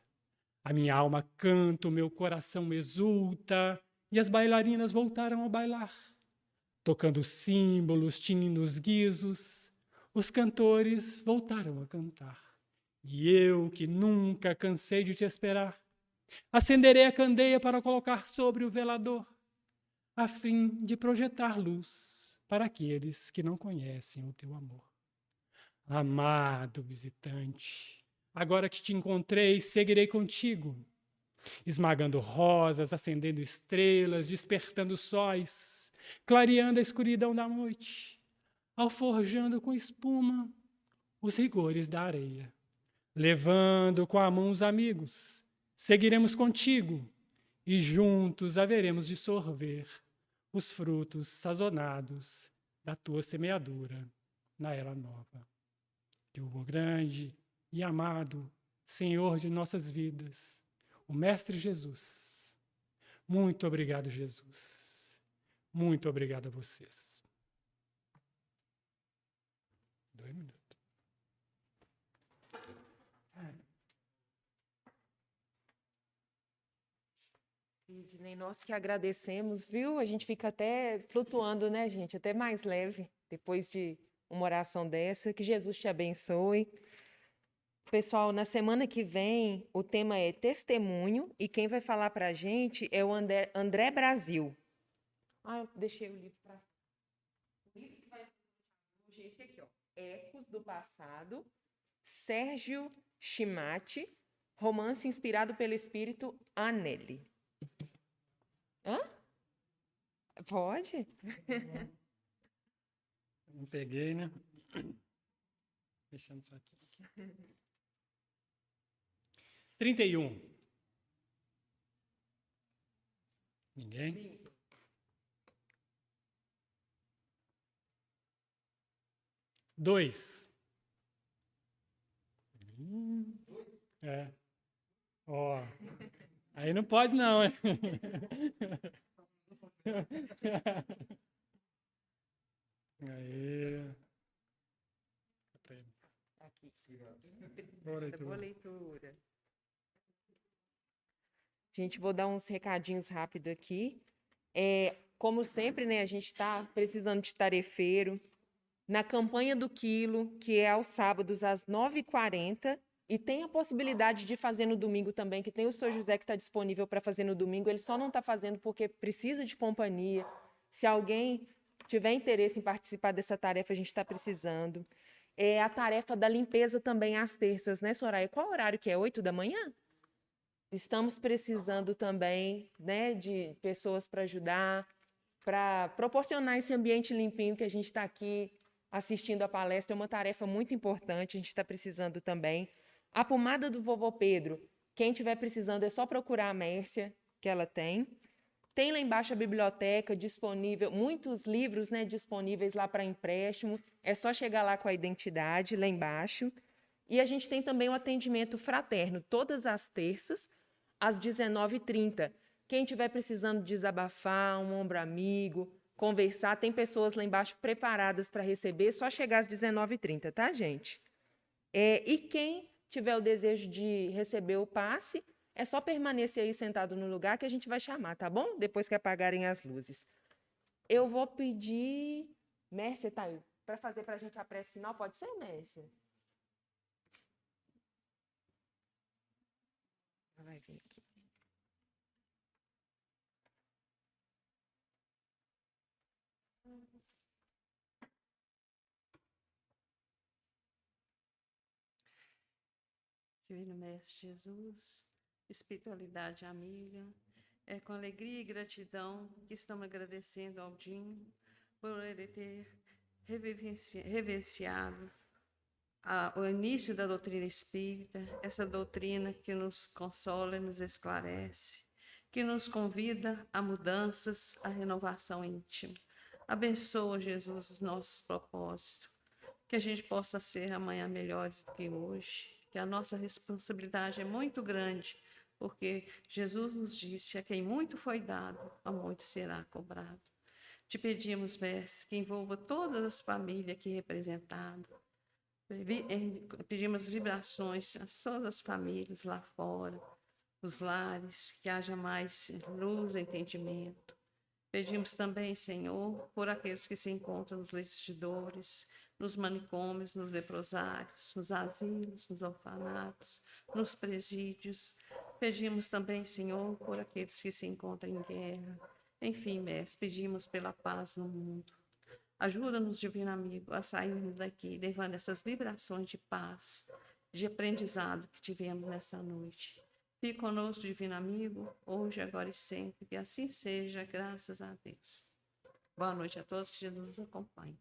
S2: A minha alma canta, o meu coração exulta, e as bailarinas voltaram a bailar. Tocando símbolos, tinindo os guizos, os cantores voltaram a cantar. E eu, que nunca cansei de te esperar, acenderei a candeia para colocar sobre o velador, a fim de projetar luz para aqueles que não conhecem o teu amor. Amado visitante, agora que te encontrei, seguirei contigo, esmagando rosas, acendendo estrelas, despertando sóis, clareando a escuridão da noite, alforjando com espuma os rigores da areia. Levando com a mão os amigos, seguiremos contigo, e juntos haveremos de sorver os frutos sazonados da tua semeadura na era nova. Que o grande e amado Senhor de nossas vidas, o Mestre Jesus, muito obrigado, Jesus. Muito obrigado a vocês. 2 minutos.
S1: Sidney, nós que agradecemos, viu? A gente fica até flutuando, né, gente? Até mais leve depois de uma oração dessa. Que Jesus te abençoe. Pessoal, na semana que vem, o tema é testemunho e quem vai falar para a gente é o André Brasil. Eu deixei o livro para... O livro que vai ser esse aqui, ó. Ecos do Passado, Sérgio Chimati, romance inspirado pelo espírito Anneli. Pode?
S2: Não peguei, né? Fechando isso aqui. 31. Ninguém? Dois. Ó. Aí não pode não, hein? Aí.
S1: Aqui.
S2: Boa
S1: leitura. Gente, vou dar uns recadinhos rápidos aqui. Como sempre, né, a gente está precisando de tarefeiro. Na campanha do quilo, que é aos sábados às 9h40, e tem a possibilidade de fazer no domingo também, que tem o Sr. José que está disponível para fazer no domingo, ele só não está fazendo porque precisa de companhia. Se alguém tiver interesse em participar dessa tarefa, a gente está precisando. A tarefa da limpeza também às terças, né, Soraya? Qual horário que é? 8h? Estamos precisando também, né, de pessoas para ajudar, para proporcionar esse ambiente limpinho que a gente está aqui assistindo a palestra. É uma tarefa muito importante, a gente está precisando também. A pomada do vovô Pedro, quem estiver precisando é só procurar a Mércia, que ela tem. Tem lá embaixo a biblioteca disponível, muitos livros, né, disponíveis lá para empréstimo. É só chegar lá com a identidade, lá embaixo. E a gente tem também o atendimento fraterno, todas as terças, às 19h30. Quem estiver precisando desabafar, um ombro amigo, conversar. Tem pessoas lá embaixo preparadas para receber, só chegar às 19h30, tá, gente? E quem tiver o desejo de receber o passe, é só permanecer aí sentado no lugar que a gente vai chamar, tá bom? Depois que apagarem as luzes. Eu vou pedir... Mércia, tá aí. Para fazer para a gente a prece final, pode ser, Mércia? Vai vir aqui.
S3: Divino Mestre Jesus, espiritualidade amiga, é com alegria e gratidão que estamos agradecendo ao Dinho por ele ter reverenciado o início da doutrina espírita, essa doutrina que nos consola e nos esclarece, que nos convida a mudanças, a renovação íntima. Abençoa, Jesus, os nossos propósitos, que a gente possa ser amanhã melhores do que hoje, que a nossa responsabilidade é muito grande, porque Jesus nos disse, a quem muito foi dado, a muito será cobrado. Te pedimos, Mestre, que envolva todas as famílias aqui representadas. Pedimos vibrações a todas as famílias lá fora, os lares, que haja mais luz e entendimento. Pedimos também, Senhor, por aqueles que se encontram nos leitos de dores, nos manicômios, nos leprosários, nos asilos, nos orfanatos, nos presídios. Pedimos também, Senhor, por aqueles que se encontram em guerra. Enfim, Mestre, pedimos pela paz no mundo. Ajuda-nos, Divino Amigo, a sairmos daqui, levando essas vibrações de paz, de aprendizado que tivemos nessa noite. Fique conosco, Divino Amigo, hoje, agora e sempre, que assim seja, graças a Deus. Boa noite a todos, que Jesus os acompanhe.